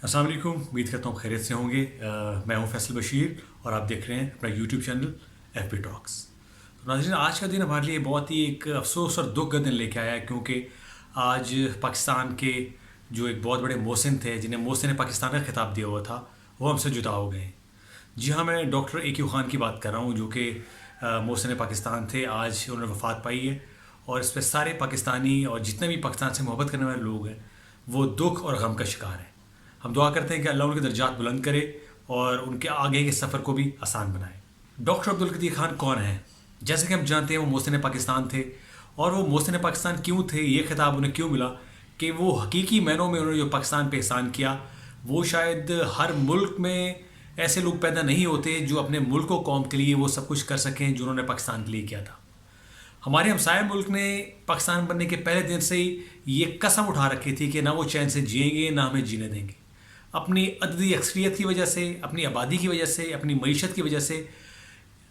السلام علیکم، امید کرتا ہوں خیریت سے ہوں گے۔ میں ہوں فیصل بشیر اور آپ دیکھ رہے ہیں اپنا یوٹیوب چینل ایف بی ٹاکس۔ تو ناظرین، آج کا دن ہمارے لیے بہت ہی ایک افسوس اور دکھ کا دن لے کے آیا ہے، کیونکہ آج پاکستان کے جو ایک بہت بڑے محسن تھے، جنہیں محسن پاکستان کا خطاب دیا ہوا تھا، وہ ہم سے جدا ہو گئے ہیں۔ جی ہاں، میں ڈاکٹر اے کیو خان کی بات کر رہا ہوں، جو کہ محسن پاکستان تھے۔ آج انہوں نے وفات پائی ہے اور اس پہ سارے پاکستانی اور جتنے بھی پاکستان سے محبت کرنے والے لوگ ہیں وہ دکھ اور غم کا شکار ہیں۔ ہم دعا کرتے ہیں کہ اللہ ان کے درجات بلند کرے اور ان کے آگے کے سفر کو بھی آسان بنائے۔ ڈاکٹر عبدالقدیر خان کون ہیں؟ جیسے کہ ہم جانتے ہیں وہ محسن پاکستان تھے، اور وہ محسن پاکستان کیوں تھے، یہ خطاب انہیں کیوں ملا، کہ وہ حقیقی معنوں میں انہوں نے جو پاکستان پہ احسان کیا، وہ شاید ہر ملک میں ایسے لوگ پیدا نہیں ہوتے جو اپنے ملک و قوم کے لیے وہ سب کچھ کر سکیں جو انہوں نے پاکستان کے لیے کیا تھا۔ ہمارے ہمسائے ملک نے پاکستان بننے کے پہلے دن سے ہی یہ قسم اٹھا رکھی تھی کہ نہ وہ چین سے جئیں گے نہ ہمیں جینے دیں گے۔ اپنی عددی اکثریت کی وجہ سے، اپنی آبادی کی وجہ سے، اپنی معیشت کی وجہ سے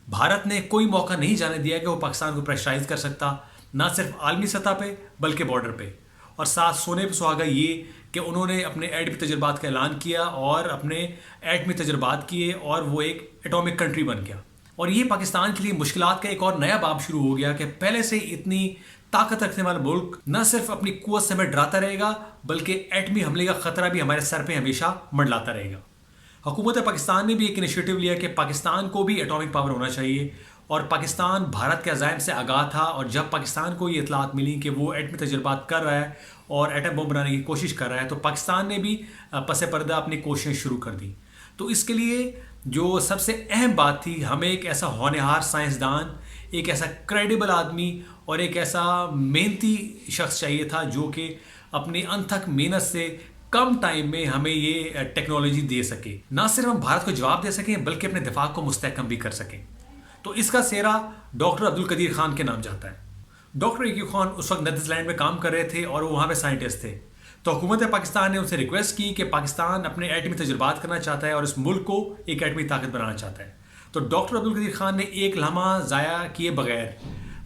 بھارت نے کوئی موقع نہیں جانے دیا کہ وہ پاکستان کو پریشرائز کر سکتا، نہ صرف عالمی سطح پہ بلکہ بارڈر پہ۔ اور ساتھ سونے پہ سہاگا یہ کہ انہوں نے اپنے ایٹمی تجربات کا اعلان کیا اور اپنے ایٹمی تجربات کیے، اور وہ ایک ایٹامک کنٹری بن گیا۔ اور یہ پاکستان کے لیے مشکلات کا ایک اور نیا باب شروع ہو گیا کہ پہلے سے اتنی طاقت رکھنے والا ملک نہ صرف اپنی قوت سے ہمیں ڈراتا رہے گا، بلکہ ایٹمی حملے کا خطرہ بھی ہمارے سر پہ ہمیشہ منڈلاتا رہے گا۔ حکومت پاکستان نے بھی ایک انیشیٹو لیا کہ پاکستان کو بھی ایٹامک پاور ہونا چاہیے، اور پاکستان بھارت کے عزائم سے آگاہ تھا، اور جب پاکستان کو یہ اطلاعات ملی کہ وہ ایٹمی تجربات کر رہا ہے اور ایٹم بم بنانے کی کوشش کر رہا ہے، تو پاکستان نے بھی پس پردہ اپنی کوششیں شروع کر دی۔ تو اس کے لیے جو سب سے اہم بات تھی، ہمیں ایک ایسا ہونہار سائنسدان، ایک ایسا کریڈیبل آدمی اور ایک ایسا محنتی شخص چاہیے تھا جو کہ اپنی انتھک محنت سے کم ٹائم میں ہمیں یہ ٹیکنالوجی دے سکے، نہ صرف ہم بھارت کو جواب دے سکیں بلکہ اپنے دفاع کو مستحکم بھی کر سکیں۔ تو اس کا سہرا ڈاکٹر عبدالقدیر خان کے نام جاتا ہے۔ ڈاکٹر اے کیو خان اس وقت نیدرلینڈ لینڈ میں کام کر رہے تھے اور وہ وہاں پہ سائنٹسٹ تھے۔ تو حکومت پاکستان نے ان سے ریکویسٹ کی کہ پاکستان اپنے ایٹمی تجربات کرنا چاہتا ہے اور اس ملک کو ایک ایٹمی طاقت بنانا چاہتا ہے۔ تو ڈاکٹر عبدالقدیر خان نے ایک لمحہ ضائع کیے بغیر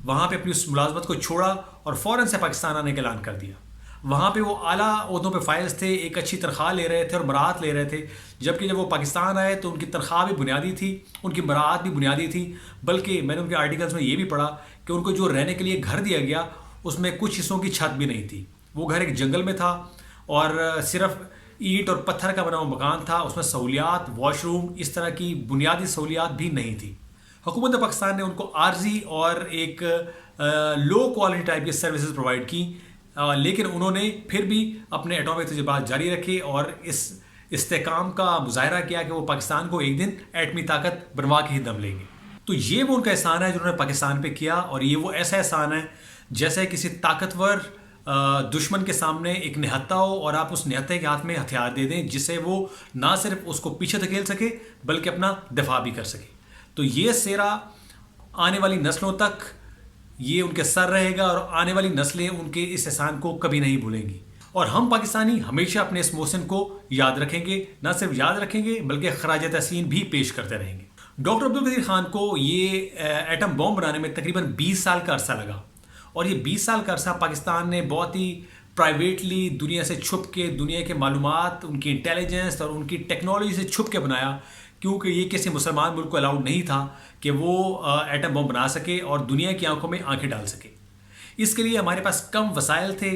وہاں پہ اپنی اس ملازمت کو چھوڑا اور فوراً سے پاکستان آنے کا اعلان کر دیا۔ وہاں پہ وہ اعلیٰ عہدوں پہ فائز تھے، ایک اچھی تنخواہ لے رہے تھے اور مراعات لے رہے تھے، جبکہ جب وہ پاکستان آئے تو ان کی تنخواہ بھی بنیادی تھی، ان کی مراعات بھی بنیادی تھی، بلکہ میں نے ان کے آرٹیکلز میں یہ بھی پڑھا کہ ان کو جو رہنے کے لیے گھر دیا گیا اس میں کچھ حصوں کی چھت بھی نہیں تھی۔ وہ گھر ایک جنگل میں تھا اور صرف اینٹ اور پتھر کا بنا ہوا مکان تھا، اس میں سہولیات، واش روم، اس طرح کی بنیادی سہولیات بھی نہیں تھی۔ حکومت پاکستان نے ان کو عارضی اور ایک لو کوالٹی ٹائپ کی سروسز پرووائڈ کی، لیکن انہوں نے پھر بھی اپنے ایٹامک تجربات جاری رکھے اور اس استحکام کا مظاہرہ کیا کہ وہ پاکستان کو ایک دن ایٹمی طاقت بنوا کے ہی دم لیں گے۔ تو یہ وہ ان کا احسان ہے جو انہوں نے پاکستان پہ کیا، اور یہ وہ ایسا احسان ہے جیسے کسی طاقتور دشمن کے سامنے ایک نہتہ ہو اور آپ اس نہتے کے ہاتھ میں ہتھیار دے دیں جس سے وہ نہ صرف اس کو پیچھے دھکیل سکے بلکہ اپنا دفاع بھی کر سکے۔ تو یہ سہرا آنے والی نسلوں تک یہ ان کے سر رہے گا، اور آنے والی نسلیں ان کے اس احسان کو کبھی نہیں بھولیں گی، اور ہم پاکستانی ہمیشہ اپنے اس محسن کو یاد رکھیں گے، نہ صرف یاد رکھیں گے بلکہ خراج تحسین بھی پیش کرتے رہیں گے۔ ڈاکٹر عبدالقدیر خان کو یہ ایٹم بم بنانے میں تقریباً 20 سال کا عرصہ لگا، اور یہ 20 سال کا عرصہ پاکستان نے بہت ہی پرائیویٹلی دنیا سے چھپ کے، دنیا کے معلومات، ان کی انٹیلیجنس اور ان کی ٹیکنالوجی سے چھپ کے بنایا، کیونکہ یہ کسی مسلمان ملک کو الاؤڈ نہیں تھا کہ وہ ایٹم بم بنا سکے اور دنیا کی آنکھوں میں آنکھیں ڈال سکے۔ اس کے لیے ہمارے پاس کم وسائل تھے،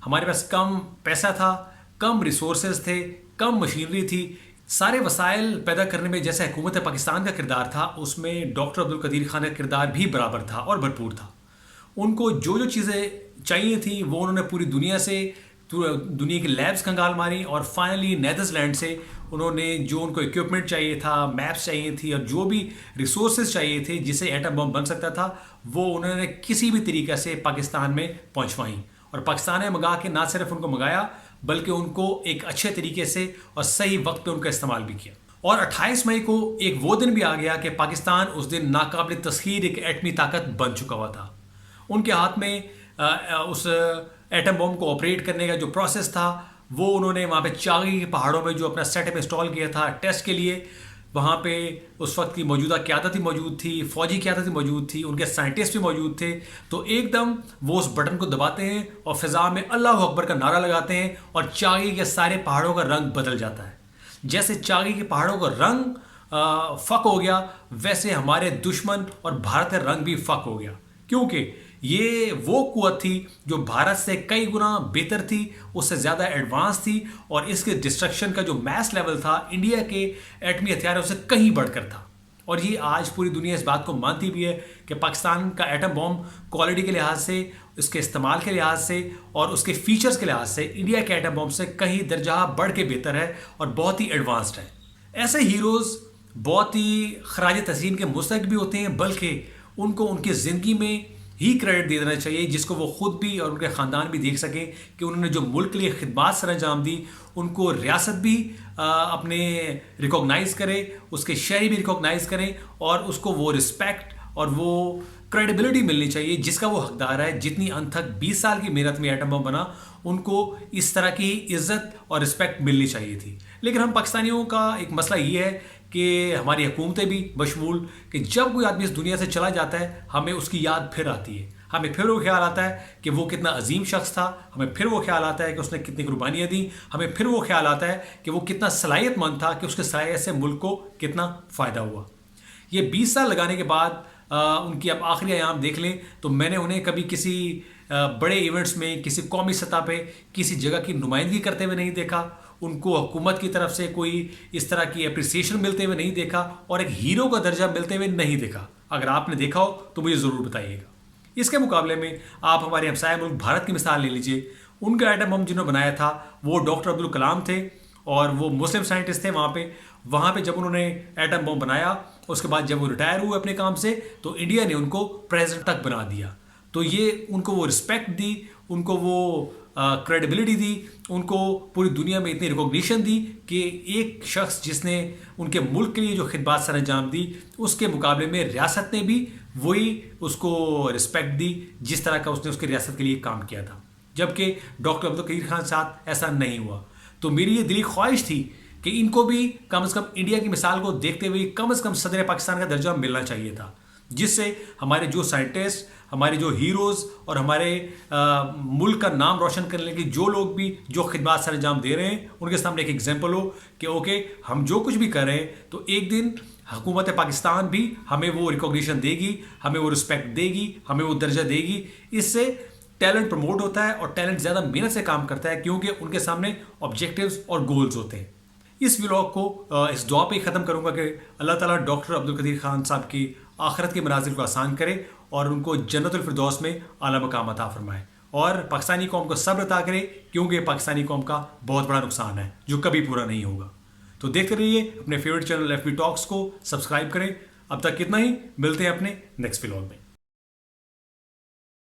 ہمارے پاس کم پیسہ تھا، کم ریسورسز تھے، کم مشینری تھی۔ سارے وسائل پیدا کرنے میں جیسے حکومت پاکستان کا کردار تھا، اس میں ڈاکٹر عبدالقدیر خان کا کردار بھی برابر تھا اور بھرپور تھا۔ ان کو جو جو چیزیں چاہیے تھیں وہ انہوں نے پوری دنیا سے، دنیا کی لیبس کنگال ماری، اور فائنلی نیدرلینڈ سے انہوں نے جو ان کو اکوپمنٹ چاہیے تھا، میپس چاہیے تھی، اور جو بھی ریسورسز چاہیے تھے جس سے ایٹم بم بن سکتا تھا، وہ انہوں نے کسی بھی طریقے سے پاکستان میں پہنچوائیں، اور پاکستان نے منگا کے نہ صرف ان کو منگایا بلکہ ان کو ایک اچھے طریقے سے اور صحیح وقت پہ ان کا استعمال بھی کیا۔ اور 28 مئی کو ایک وہ دن بھی آ گیا کہ پاکستان اس دن ناقابل تسخیر ایک ایٹمی طاقت بن چکا ہوا تھا۔ ان کے ہاتھ میں اس ایٹم بم کو آپریٹ کرنے کا جو پروسیس تھا وہ انہوں نے وہاں پہ چاغی کے پہاڑوں میں جو اپنا سیٹ اپ انسٹال کیا تھا ٹیسٹ کے لیے، وہاں پہ اس وقت کی موجودہ قیادت ہی موجود تھی، فوجی قیادت ہی موجود تھی، ان کے سائنٹسٹ بھی موجود تھے. تو ایک دم وہ اس بٹن کو دباتے ہیں اور فضا میں اللہ اکبر کا نعرہ لگاتے ہیں اور چاغی کے سارے پہاڑوں کا رنگ بدل جاتا ہے. جیسے چاغی کے پہاڑوں کا رنگ فک ہو گیا، ویسے ہمارے دشمن اور بھارت کا رنگ بھی فک ہو گیا، کیونکہ یہ وہ قوت تھی جو بھارت سے کئی گنا بہتر تھی، اس سے زیادہ ایڈوانس تھی، اور اس کے ڈسٹرکشن کا جو میس لیول تھا انڈیا کے ایٹمی ہتھیاروں سے کہیں بڑھ کر تھا. اور یہ آج پوری دنیا اس بات کو مانتی بھی ہے کہ پاکستان کا ایٹم بم کوالٹی کے لحاظ سے، اس کے استعمال کے لحاظ سے اور اس کے فیچرز کے لحاظ سے انڈیا کے ایٹم بم سے کہیں درجہ بڑھ کے بہتر ہے اور بہت ہی ایڈوانسڈ ہے. ایسے ہیروز بہت ہی خراج تحسین کے مستحق بھی ہوتے ہیں، بلکہ ان کو ان کی زندگی میں ہی کریڈٹ دے دینا چاہیے جس کو وہ خود بھی اور ان کے خاندان بھی دیکھ سکیں کہ انہوں نے جو ملک کے لیے خدمات سر انجام دی، ان کو ریاست بھی اپنے ریکوگنائز کرے، اس کے شہری بھی ریکوگنائز کریں، اور اس کو وہ رسپیکٹ اور وہ کریڈیبلٹی ملنی چاہیے جس کا وہ حقدار ہے. جتنی انتھک 20 سال کی محنت میں ایٹم بم بنا، ان کو اس طرح کی عزت اور رسپیکٹ ملنی چاہیے تھی. لیکن ہم پاکستانیوں کا ایک مسئلہ یہ ہے کہ ہماری حکومتیں بھی بشمول کہ جب کوئی آدمی اس دنیا سے چلا جاتا ہے ہمیں اس کی یاد پھر آتی ہے، ہمیں پھر وہ خیال آتا ہے کہ وہ کتنا عظیم شخص تھا، ہمیں پھر وہ خیال آتا ہے کہ اس نے کتنی قربانیاں دیں، ہمیں پھر وہ خیال آتا ہے کہ وہ کتنا صلاحیت مند تھا، کہ اس کے صلاحیت سے ملک کو کتنا فائدہ ہوا. یہ 20 سال لگانے کے بعد ان کی اب آخری ایام دیکھ لیں تو میں نے انہیں کبھی کسی بڑے ایونٹس میں، کسی قومی سطح پہ کسی جگہ کی نمائندگی کرتے ہوئے نہیں دیکھا، ان کو حکومت کی طرف سے کوئی اس طرح کی اپریسیشن ملتے ہوئے نہیں دیکھا، اور ایک ہیرو کا درجہ ملتے ہوئے نہیں دیکھا. اگر آپ نے دیکھا ہو تو مجھے ضرور بتائیے گا. اس کے مقابلے میں آپ ہمارے ہمسایہ ملک بھارت کی مثال لے لیجئے. ان کا ایٹم بم جنہوں نے بنایا تھا وہ ڈاکٹر عبدالکلام تھے، اور وہ مسلم سائنٹسٹ تھے. وہاں پہ جب انہوں نے ایٹم بم بنایا، اس کے بعد جب وہ ریٹائر ہوئے اپنے کام سے، تو انڈیا نے ان کو پریزیڈنٹ تک بنا دیا. تو یہ ان کو وہ رسپیکٹ دی، ان کو وہ کریڈیبلٹی دی، ان کو پوری دنیا میں اتنی ریکوگنیشن دی کہ ایک شخص جس نے ان کے ملک کے لیے جو خدمات سر انجام دی، اس کے مقابلے میں ریاست نے بھی وہی اس کو رسپیکٹ دی جس طرح کا اس نے اس کی ریاست کے لیے کام کیا تھا. جبکہ ڈاکٹر عبدالقدیر خان ساتھ ایسا نہیں ہوا. تو میری یہ دلی خواہش تھی کہ ان کو بھی کم از کم انڈیا کی مثال کو دیکھتے ہوئے کم از کم صدر پاکستان کا درجہ ملنا چاہیے تھا، جس سے ہمارے جو سائنٹسٹ، ہمارے جو ہیروز اور ہمارے ملک کا نام روشن کرنے کے جو لوگ بھی جو خدمات سر انجام دے رہے ہیں، ان کے سامنے ایک ایگزامپل ہو کہ اوکے ہم جو کچھ بھی کر رہے ہیں تو ایک دن حکومت پاکستان بھی ہمیں وہ ریکوگنیشن دے گی، ہمیں وہ رسپیکٹ دے گی، ہمیں وہ درجہ دے گی. اس سے ٹیلنٹ پروموٹ ہوتا ہے، اور ٹیلنٹ زیادہ محنت سے کام کرتا ہے کیونکہ ان کے سامنے آبجیکٹیوز اور گولز ہوتے ہیں. اس ولاگ کو اس دعا پہ ہی ختم کروں گا کہ اللہ تعالیٰ ڈاکٹر عبدالقدیر خان صاحب کی آخرت کے مناظر کو آسان کرے اور ان کو جنت الفردوس میں اعلیٰ مقام عطا فرمائے، اور پاکستانی قوم کو صبر عطا کرے کیونکہ پاکستانی قوم کا بہت بڑا نقصان ہے جو کبھی پورا نہیں ہوگا. تو دیکھتے رہیے اپنے فیورٹ چینل ایف بی ٹاکس کو، سبسکرائب کریں. اب تک کتنا ہی، ملتے ہیں اپنے نیکسٹ ولاگ میں.